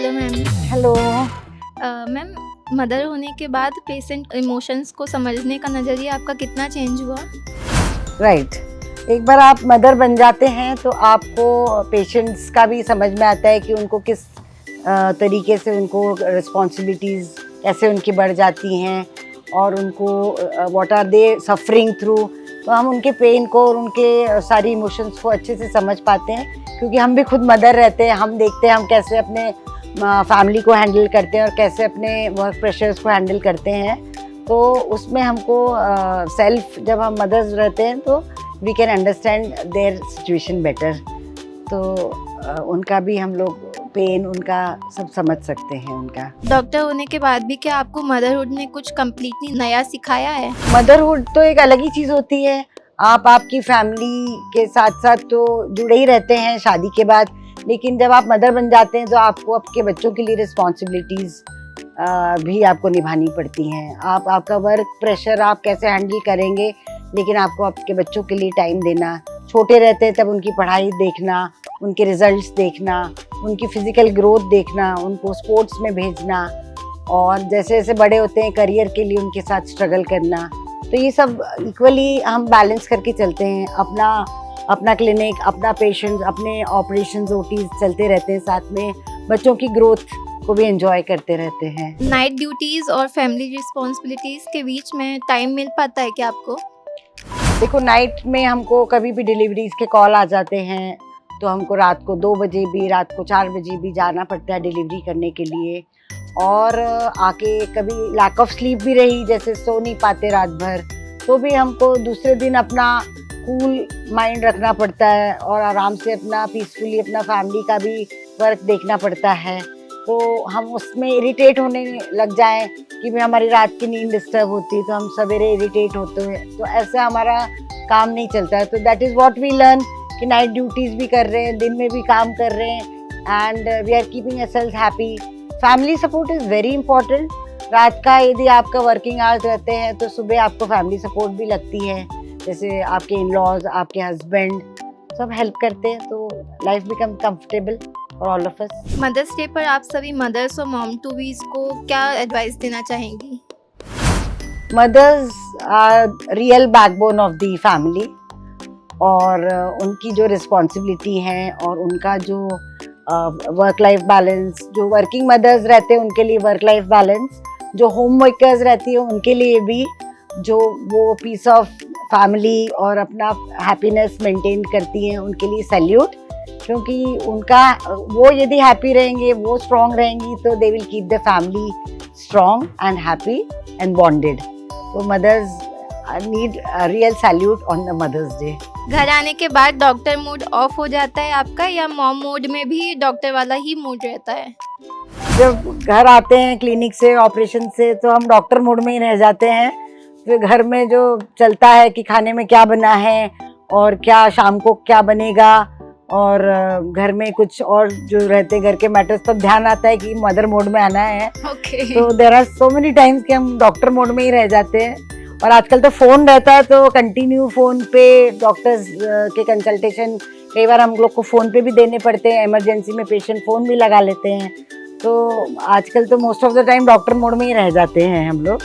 Hello ma'am. Hello. Ma'am, mother होने के बाद पेशेंट इमोशंस को समझने का नज़रिया आपका कितना चेंज हुआ? राइट। एक बार आप मदर बन जाते हैं तो आपको पेशेंट्स का भी समझ में आता है कि उनको किस तरीके से उनको रिस्पॉन्सिबिलिटीज़ कैसे उनकी बढ़ जाती हैं और उनको what are they suffering through. तो हम उनके पेन को और उनके सारी इमोशंस को अच्छे से समझ पाते हैं, क्योंकि हम भी खुद मदर रहते हैं। हम देखते हैं हम कैसे अपने फैमिली को हैंडल करते हैं और कैसे अपने वर्क प्रेशर्स को हैंडल करते हैं। तो उसमें हमको सेल्फ जब हम मदर्स रहते हैं तो we can understand their situation better. तो उनका भी हम लोग पेन उनका सब समझ सकते हैं उनका। डॉक्टर होने के बाद भी क्या आपको मदरहुड ने कुछ कम्प्लीटली नया सिखाया है? मदरहुड तो एक अलग ही चीज़ होती है। आप आपकी फैमिली के साथ साथ तो जुड़े ही रहते हैं शादी के बाद, लेकिन जब आप मदर बन जाते हैं तो आपको आपके बच्चों के लिए रिस्पॉन्सिबिलिटीज़ भी आपको निभानी पड़ती हैं। आपका वर्क प्रेशर आप कैसे हैंडल करेंगे, लेकिन आपको आपके बच्चों के लिए टाइम देना। छोटे रहते हैं तब उनकी पढ़ाई देखना, उनके रिजल्ट्स देखना, उनकी फिजिकल ग्रोथ देखना, उनको स्पोर्ट्स में भेजना, और जैसे जैसे बड़े होते हैं करियर के लिए उनके साथ स्ट्रगल करना। तो ये सब इक्वली हम बैलेंस करके चलते हैं। अपना क्लिनिक, अपना पेशेंट, अपने ऑपरेशंस ओटीज चलते रहते हैं, साथ में बच्चों की ग्रोथ को भी एंजॉय करते रहते हैं। नाइट ड्यूटीज़ और फैमिली रिस्पॉन्सिबिलिटीज़ के बीच में टाइम मिल पाता है क्या आपको? देखो, नाइट में हमको कभी भी डिलीवरीज के कॉल आ जाते हैं तो हमको रात को 2 बजे भी, रात को 4 बजे भी जाना पड़ता है डिलीवरी करने के लिए। और आके कभी लैक ऑफ स्लीप भी रही, जैसे सो नहीं पाते रात भर, तो भी हमको दूसरे दिन अपना कूल माइंड रखना पड़ता है और आराम से अपना पीसफुली अपना फैमिली का भी वर्क देखना पड़ता है। तो हम उसमें इरिटेट होने लग जाएं कि भी हमारी रात की नींद डिस्टर्ब होती है तो हम सवेरे इरिटेट होते हैं, तो ऐसा हमारा काम नहीं चलता है। तो that is what we learn कि नाइट ड्यूटीज़ भी कर रहे हैं, दिन में भी काम कर रहे हैं, and we are keeping ourselves happy. Family support is very important. रात का यदि आपका वर्किंग आवर्स रहते हैं तो सुबह आपको फैमिली सपोर्ट भी लगती है, जैसे आपके इन लॉज, आपके हस्बैंड सब हेल्प करते हैं, तो life become comfortable for all of us. Mothers day पर आप सभी मदर्स और मॉम टू बीज को क्या एडवाइस देना चाहेंगी? Mothers are real backbone of the family, और उनकी जो रिस्पॉन्सिबिलिटी है और उनका जो वर्क लाइफ बैलेंस, जो वर्किंग मदर्स रहते हैं उनके लिए वर्क लाइफ बैलेंस, जो होम मेकर्स रहती है उनके लिए भी जो वो पीस ऑफ फैमिली और अपना हैप्पीनेस मेंटेन करती हैं, उनके लिए सैल्यूट। क्योंकि उनका वो यदि हैप्पी रहेंगे, वो स्ट्रॉन्ग रहेंगी, तो they will keep the family strong and happy and bonded. तो mothers need real salute on the mothers day. घर आने के बाद डॉक्टर मूड ऑफ हो जाता है आपका, या मॉम मोड में भी डॉक्टर वाला ही मूड रहता है? जब घर आते हैं क्लिनिक से, ऑपरेशन से, तो हम डॉक्टर मोड में ही रह जाते हैं। फिर घर में जो चलता है कि खाने में क्या बना है और क्या शाम को क्या बनेगा, और घर में कुछ और जो रहते घर के मैटर्स, तब ध्यान आता है कि मदर मोड में आना है। तो there are so many times कि हम डॉक्टर मोड में ही रह जाते हैं। और आजकल तो फ़ोन रहता है तो कंटिन्यू फ़ोन पे डॉक्टर्स के कंसल्टेशन कई बार हम लोग को फ़ोन पे भी देने पड़ते हैं। इमरजेंसी में पेशेंट फ़ोन भी लगा लेते हैं, तो आजकल तो most of the time doctor mode में ही रह जाते हैं हम लोग।